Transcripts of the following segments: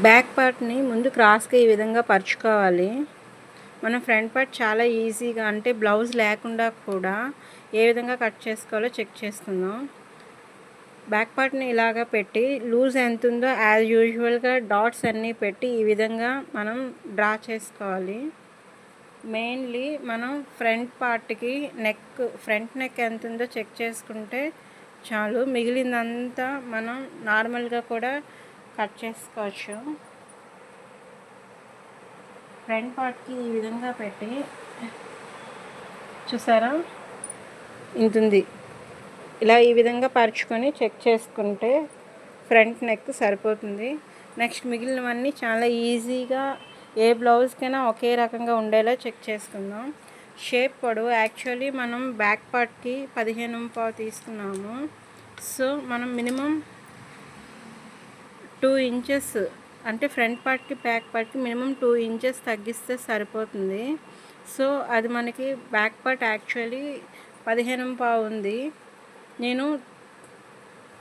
Back పార్ట్ని ముందు క్రాస్గా ఈ విధంగా పరుచుకోవాలి. మనం ఫ్రంట్ పార్ట్ చాలా ఈజీగా అంటే బ్లౌజ్ లేకుండా కూడా ఏ విధంగా కట్ చేసుకోవాలో చెక్ చేసుకుందాం. బ్యాక్ పార్ట్ని ఇలాగా పెట్టి లూజ్ ఎంత ఉందో యాజ్ యూజువల్గా డాట్స్ అన్నీ పెట్టి ఈ విధంగా మనం డ్రా చేసుకోవాలి. మెయిన్లీ మనం ఫ్రంట్ పార్ట్కి ఫ్రంట్ నెక్ ఎంత ఉందో చెక్ చేసుకుంటే చాలు. మిగిలిందంతా మనం నార్మల్గా కూడా కట్ చేసుకోవచ్చు. ఫ్రంట్ పార్ట్కి ఈ విధంగా పెట్టి చూసారా ఇంతుంది. ఇలా ఈ విధంగా పరుచుకొని చెక్ చేసుకుంటే ఫ్రంట్ నెక్ సరిపోతుంది. నెక్స్ట్ మిగిలినవన్నీ చాలా ఈజీగా ఏ బ్లౌజ్కైనా ఒకే రకంగా ఉండేలా చెక్ చేసుకుందాం. షేప్ పొడవు యాక్చువల్లీ మనం బ్యాక్ పార్ట్కి 15.5 తీసుకున్నాము. సో మనం మినిమం 2 ఇంచెస్ అంటే ఫ్రంట్ పార్ట్కి బ్యాక్ పార్ట్కి మినిమం 2 ఇంచెస్ తగ్గిస్తే సరిపోతుంది. సో అది మనకి బ్యాక్ పార్ట్ యాక్చువల్లీ 15.5 ఉంది. నేను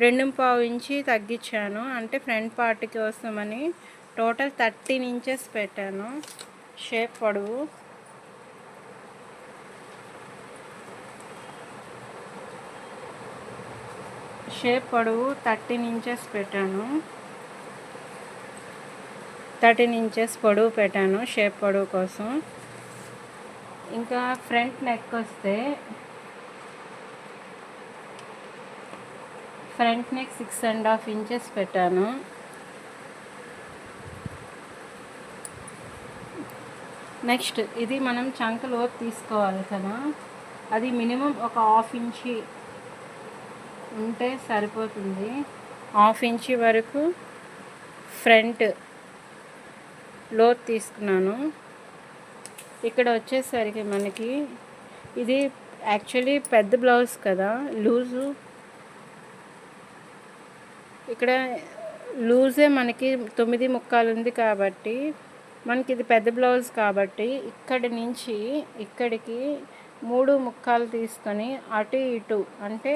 2.5 ఇంచి తగ్గించాను. అంటే ఫ్రంట్ పార్ట్కి కోసమని టోటల్ 13 ఇంచెస్ పెట్టాను షేప్ పొడవు. షేప్ పొడవు 13 ఇంచెస్ పెట్టాను. 13 ఇంచెస్ పొడవు పెట్టాను షేప్ పొడవు కోసం. ఇంకా ఫ్రంట్ నెక్ వస్తే ఫ్రంట్ నెక్ 6.5 ఇంచెస్ పెట్టాను. నెక్స్ట్ ఇది మనం చంక లోతు తీసుకోవాలి కదా, అది మినిమం ఒక 1/2 ఇంచి ఉంటే సరిపోతుంది. 1/2 ఇంచి వరకు ఫ్రంట్ లోతు తీసుకున్నాను. ఇక్కడ వచ్చేసరికి మనకి ఇది యాక్చువల్లీ పెద్ద బ్లౌజ్ కదా, లూజు ఇక్కడ లూజే మనకి 9.75 ఉంది కాబట్టి మనకి ఇది పెద్ద బ్లౌజ్ కాబట్టి ఇక్కడి నుంచి ఇక్కడికి 3.75 తీసుకొని అటు ఇటు అంటే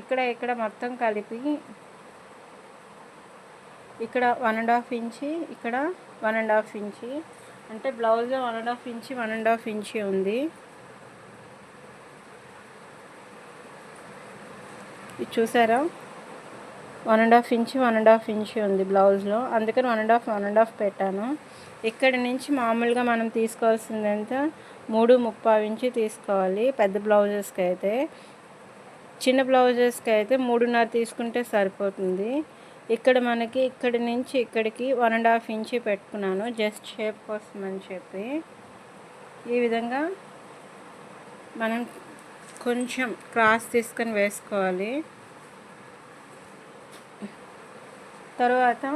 ఇక్కడ మొత్తం కలిపి ఇక్కడ 1.5 ఇంచి, ఇక్కడ 1.5 ఇంచి, అంటే బ్లౌజ్లో 1.5 ఇంచి 1.5 ఇంచి ఉంది. ఇది చూసారా 1.5 ఇంచి 1.5 ఇంచి ఉంది బ్లౌజ్లో, అందుకని 1.5 పెట్టాను. ఇక్కడి నుంచి మామూలుగా మనం తీసుకోవాల్సింది ఎంత 3.75 ఇంచి తీసుకోవాలి పెద్ద బ్లౌజెస్కి అయితే. చిన్న బ్లౌజెస్కి అయితే 3.5 తీసుకుంటే సరిపోతుంది. ఇక్కడ మనకి ఇక్కడి నుంచి ఇక్కడికి 1.5 ఇంచి పెట్టుకున్నాను జస్ట్ షేప్ కోసం అని చెప్పి. ఈ విధంగా మనం కొంచెం క్రాస్ తీసుకొని వేసుకోవాలి. తర్వాత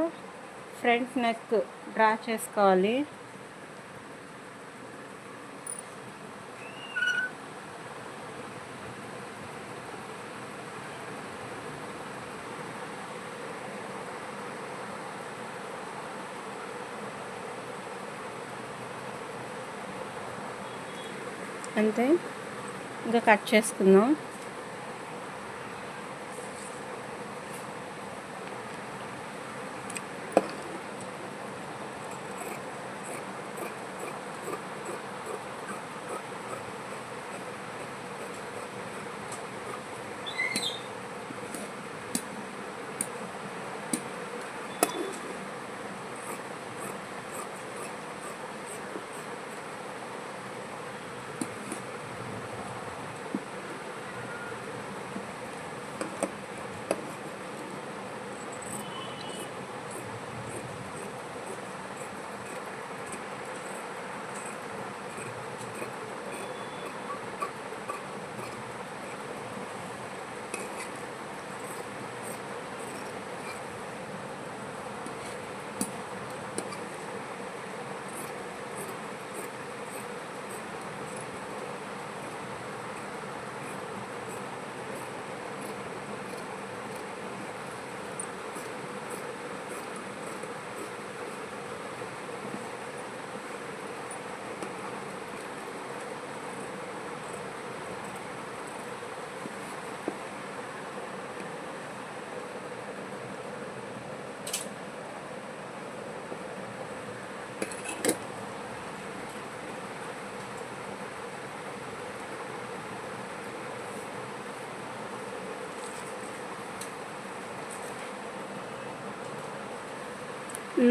ఫ్రంట్ నెక్ డ్రా చేసుకోవాలి. అంతే, ఇంకా కట్ చేసుకుందాం.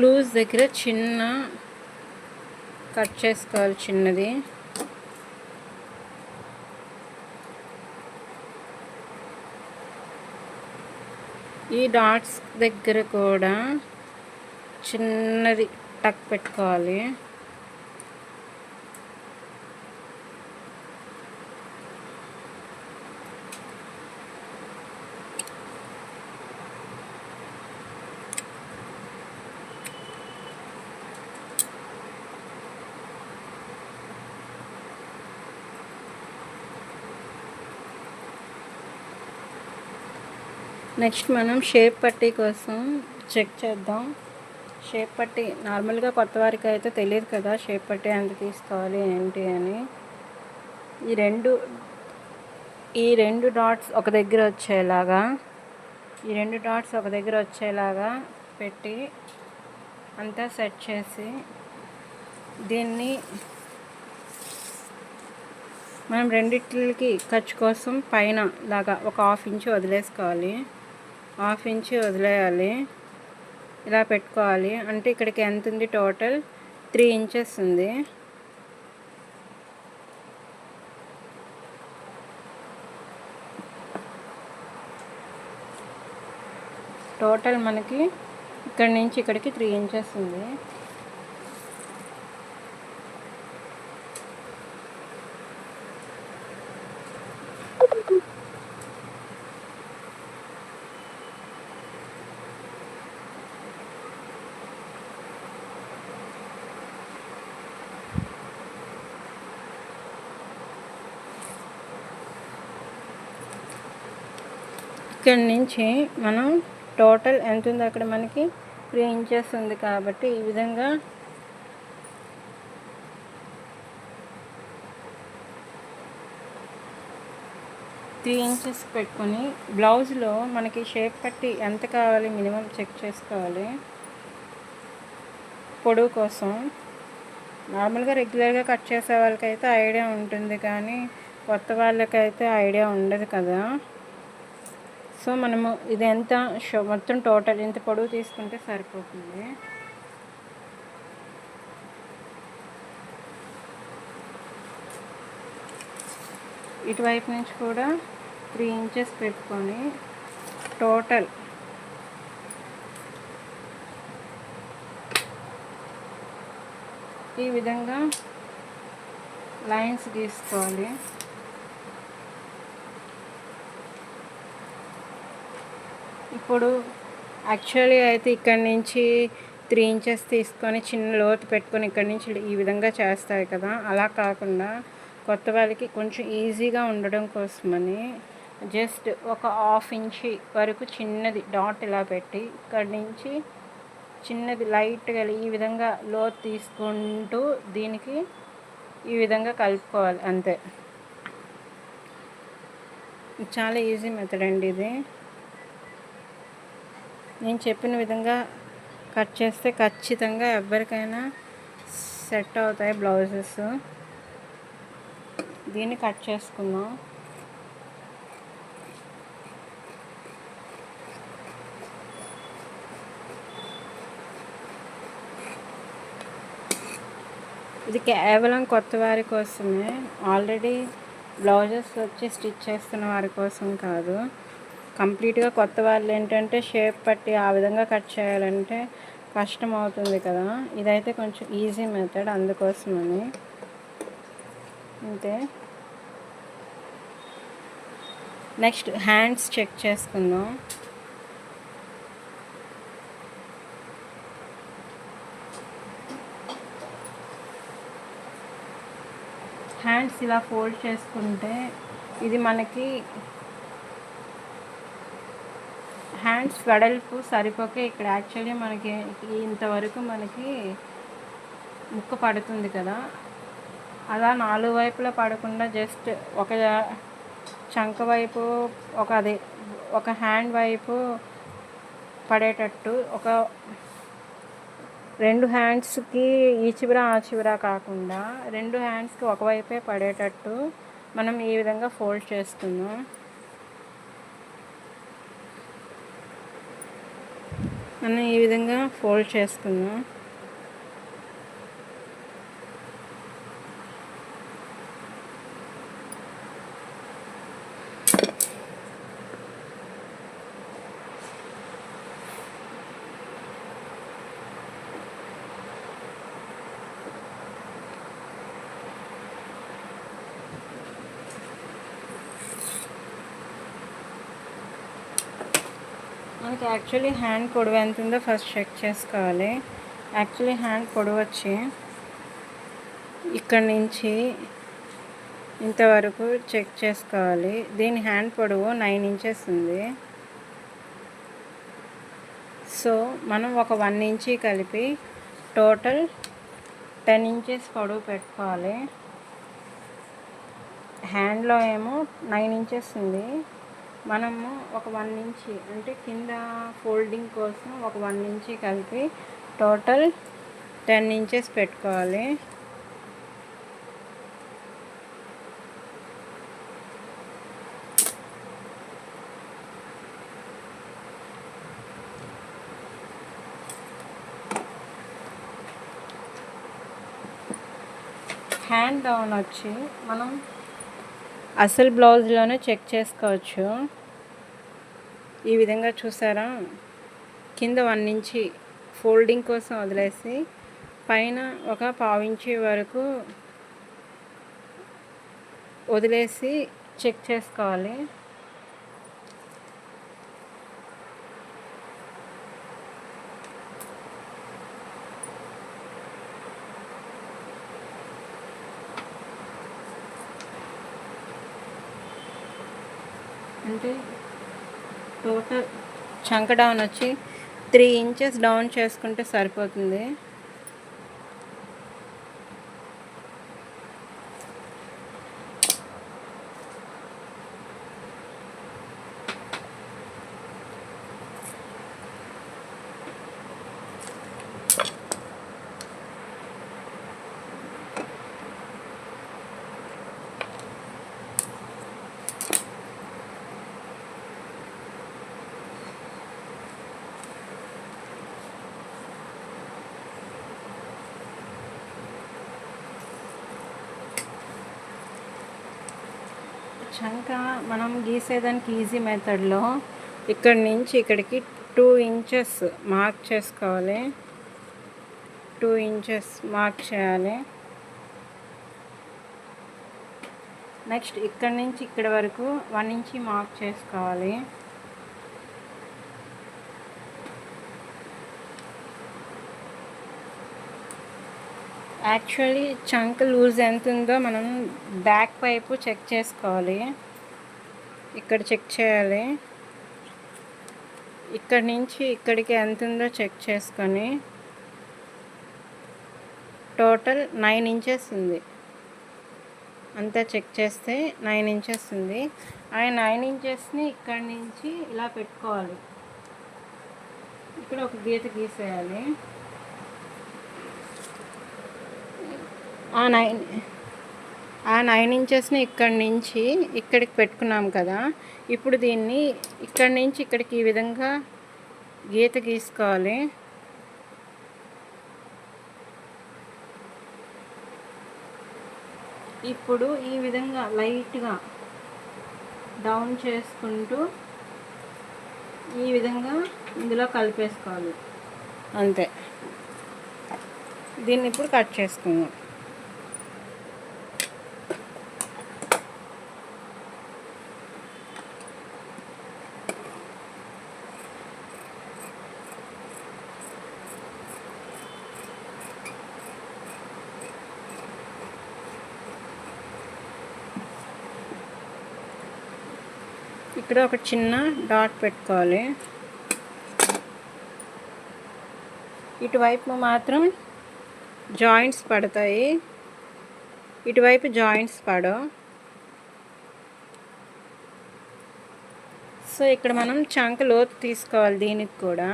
లూజ్ దగ్గర చిన్న కట్ చేసుకోవాలి చిన్నది. ఈ డాట్స్ దగ్గర కూడా చిన్నది టక్ పెట్టుకోవాలి. నెక్స్ట్ మనం షేప్ పట్టీ కోసం చెక్ చేద్దాం. షేప్ పట్టీ నార్మల్గా కొత్త వారికి అయితే తెలియదు కదా షేప్ పట్టీ ఎంత తీసుకోవాలి ఏంటి అని. ఈ రెండు డాట్స్ ఒక దగ్గర వచ్చేలాగా పెట్టి అంతా సెట్ చేసి దీన్ని మనం రెండిట్లకి ఖర్చు కోసం పైన లాగా ఒక 1/2 ఇంచ్ వదిలేసుకోవాలి. 1/2 ఇంచ్ వదిలేయాలి. ఇలా పెట్టుకోవాలి. అంటే ఇక్కడికి ఎంత ఉంది టోటల్ 3 ఇంచెస్ ఉంది. టోటల్ మనకి ఇక్కడి నుంచి ఇక్కడికి 3 ఇంచెస్ ఉంది. ఇక్కడి నుంచి మనం టోటల్ ఎంత ఉంది అక్కడ మనకి 3 ఇంచెస్ ఉంది కాబట్టి ఈ విధంగా త్రీ ఇంచెస్ పెట్టుకొని బ్లౌజ్లో మనకి షేప్ పట్టి ఎంత కావాలి మినిమం చెక్ చేసుకోవాలి. పొడవు కోసం నార్మల్గా రెగ్యులర్గా కట్ చేసే వాళ్ళకైతే ఐడియా ఉంటుంది, కానీ కొత్త వాళ్ళకైతే ఐడియా ఉండదు కదా. సో మనము ఇది ఎంత మొత్తం టోటల్ ఇంత పొడవు తీసుకుంటే సరిపోతుంది. ఇటువైపు నుంచి కూడా 3 ఇంచెస్ పెట్టుకొని టోటల్ ఈ విధంగా లైన్స్ గీసుకోవాలి. ఇప్పుడు యాక్చువల్లీ అయితే ఇక్కడి నుంచి 3 ఇంచెస్ తీసుకొని చిన్న లోతు పెట్టుకొని ఇక్కడి నుంచి ఈ విధంగా చేస్తాయి కదా, అలా కాకుండా కొత్త వాళ్ళకి కొంచెం ఈజీగా ఉండడం కోసమని జస్ట్ ఒక 1/2 ఇంచ్ వరకు చిన్నది డాట్ ఇలా పెట్టి ఇక్కడి నుంచి చిన్నది లైట్గా ఈ విధంగా లోతు తీసుకుంటూ దీనికి ఈ విధంగా కలుపుకోవాలి అంతే. చాలా ఈజీ మెథడ్ అండి ఇది. నేను చెప్పిన విధంగా కట్ చేస్తే ఖచ్చితంగా ఎవరికైనా సెట్ అవుతాయి బ్లౌజెస్. దీన్ని కట్ చేసుకుందాం. ఇది కేవలం కొత్త వారి కోసమే, ఆల్రెడీ బ్లౌజెస్ వచ్చి స్టిచ్ చేస్తున్న వారి కోసం కాదు. కంప్లీట్గా కొత్త వాళ్ళు ఏంటంటే షేప్ పట్టి ఆ విధంగా కట్ చేయాలంటే కష్టం అవుతుంది కదా, ఇదైతే కొంచెం ఈజీ మెథడ్ అందుకోసమని అంతే. నెక్స్ట్ హ్యాండ్స్ చెక్ చేసుకుందాం. హ్యాండ్స్ ఇలా ఫోల్డ్ చేసుకుంటే ఇది మనకి హ్యాండ్స్ వెడల్పు సరిపోకే ఇక్కడ యాక్చువల్లీ మనకి ఇంతవరకు మనకి ముక్క పడుతుంది కదా, అలా 4 వైపులా పడకుండా జస్ట్ ఒక చంక వైపు ఒక హ్యాండ్ వైపు పడేటట్టు ఒక రెండు హ్యాండ్స్కి ఈ చివర ఆ చివర కాకుండా రెండు హ్యాండ్స్కి ఒకవైపే పడేటట్టు మనం ఈ విధంగా ఫోల్డ్ చేసుకుందాం. మనం ఈ విధంగా ఫోల్డ్ చేసుకుందాం. మనకి యాక్చువల్లీ హ్యాండ్ పొడవు ఎంత ఉందో ఫస్ట్ చెక్ చేసుకోవాలి. యాక్చువల్లీ హ్యాండ్ పొడవు వచ్చి ఇక్కడి నుంచి ఇంతవరకు చెక్ చేసుకోవాలి. దీని హ్యాండ్ పొడవు 9 ఇంచెస్ ఉంది. సో మనం ఒక 1 ఇంచ్ కలిపి టోటల్ 10 ఇంచెస్ పొడవు పెట్టుకోవాలి. హ్యాండ్లో ఏమో 9 ఇంచెస్ ఉంది. మనము ఒక 1 ఇంచ్ అంటే కింద ఫోల్డింగ్ కోసం ఒక 1 ఇంచ్ కలిపి టోటల్ 10 ఇంచెస్ పెట్టుకోవాలి. హ్యాండ్ డౌన్ వచ్చి మనం అసలు బ్లౌజ్లోనే చెక్ చేసుకోవచ్చు. ఈ విధంగా చూసారా, కింద 1 ఇంచ్ ఫోల్డింగ్ కోసం వదిలేసి పైన ఒక 1/2 ఇంచ్ వరకు వదిలేసి చెక్ చేసుకోవాలి. అంటే టోటల్ చంక డౌన్ వచ్చి 3 ఇంచెస్ డౌన్ చేసుకుంటే సరిపోతుంది. చంక మనం గీసేదానికి ఈజీ మెథడ్లో ఇక్కడి నుంచి ఇక్కడికి 2 ఇంచెస్ మార్క్ చేసుకోవాలి. 2 ఇంచెస్ మార్క్ చేయాలి. నెక్స్ట్ ఇక్కడి నుంచి ఇక్కడ వరకు 1 ఇంచ్ మార్క్ చేసుకోవాలి. యాక్చువల్లీ చంక్ లూజ్ ఎంత ఉందో మనం బ్యాక్ వైపు చెక్ చేసుకోవాలి. ఇక్కడ చెక్ చేయాలి. ఇక్కడి నుంచి ఇక్కడికి ఎంత ఉందో చెక్ చేసుకొని టోటల్ 9 ఇంచెస్ ఉంది. అంతా చెక్ చేస్తే 9 ఇంచెస్ ఉంది. ఆ 9 ఇంచెస్ని ఇక్కడి నుంచి ఇలా పెట్టుకోవాలి. ఇక్కడ ఒక గీత గీసేయాలి. ఆ 9 ఇంచెస్ని ఇక్కడి నుంచి ఇక్కడికి పెట్టుకున్నాం కదా. ఇప్పుడు దీన్ని ఇక్కడి నుంచి ఇక్కడికి ఈ విధంగా గీత గీసుకోవాలి. ఇప్పుడు ఈ విధంగా లైట్గా డౌన్ చేసుకుంటూ ఈ విధంగా ఇందులో కలిపేసుకోవాలి. అంతే. దీన్ని ఇప్పుడు కట్ చేసుకుందాం. ఇక్కడ ఒక చిన్న డాట్ పెట్టుకోవాలి. ఇటువైపు మాత్రం జాయింట్స్ పడతాయి, ఇటువైపు జాయింట్స్ పడవు. సో ఇక్కడ మనం చంక లోతు తీసుకోవాలి. దీనికి కూడా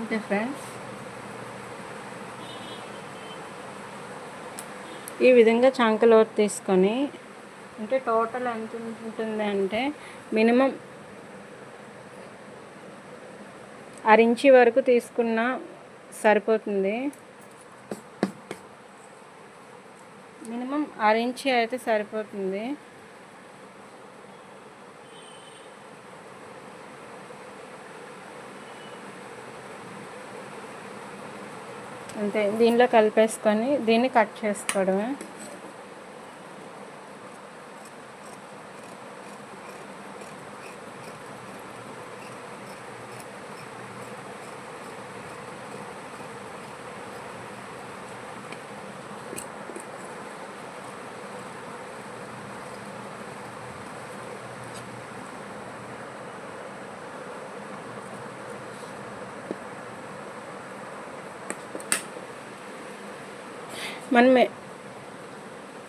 అంతే ఫ్రెండ్స్, ఈ విధంగా చంకలోతు తీసుకొని, అంటే టోటల్ ఎంత ఉంటుంది అంటే మినిమం 1/2 ఇంచి వరకు తీసుకున్న సరిపోతుంది. మినిమం 1/2 ఇంచి అయితే సరిపోతుంది. అంతే, దీనిలో కలిపేసుకొని దీన్ని కట్ చేసుకోవడమే.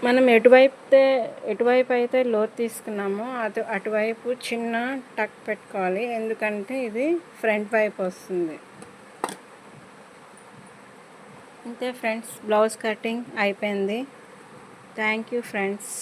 మనం ఎటువైపు అయితే లోతు తీసుకున్నామో అటువైపు చిన్న టక్ పెట్టుకోవాలి, ఎందుకంటే ఇది ఫ్రంట్ వైపు వస్తుంది. అంతే ఫ్రెండ్స్, బ్లౌజ్ కటింగ్ అయిపోయింది. Thank you friends.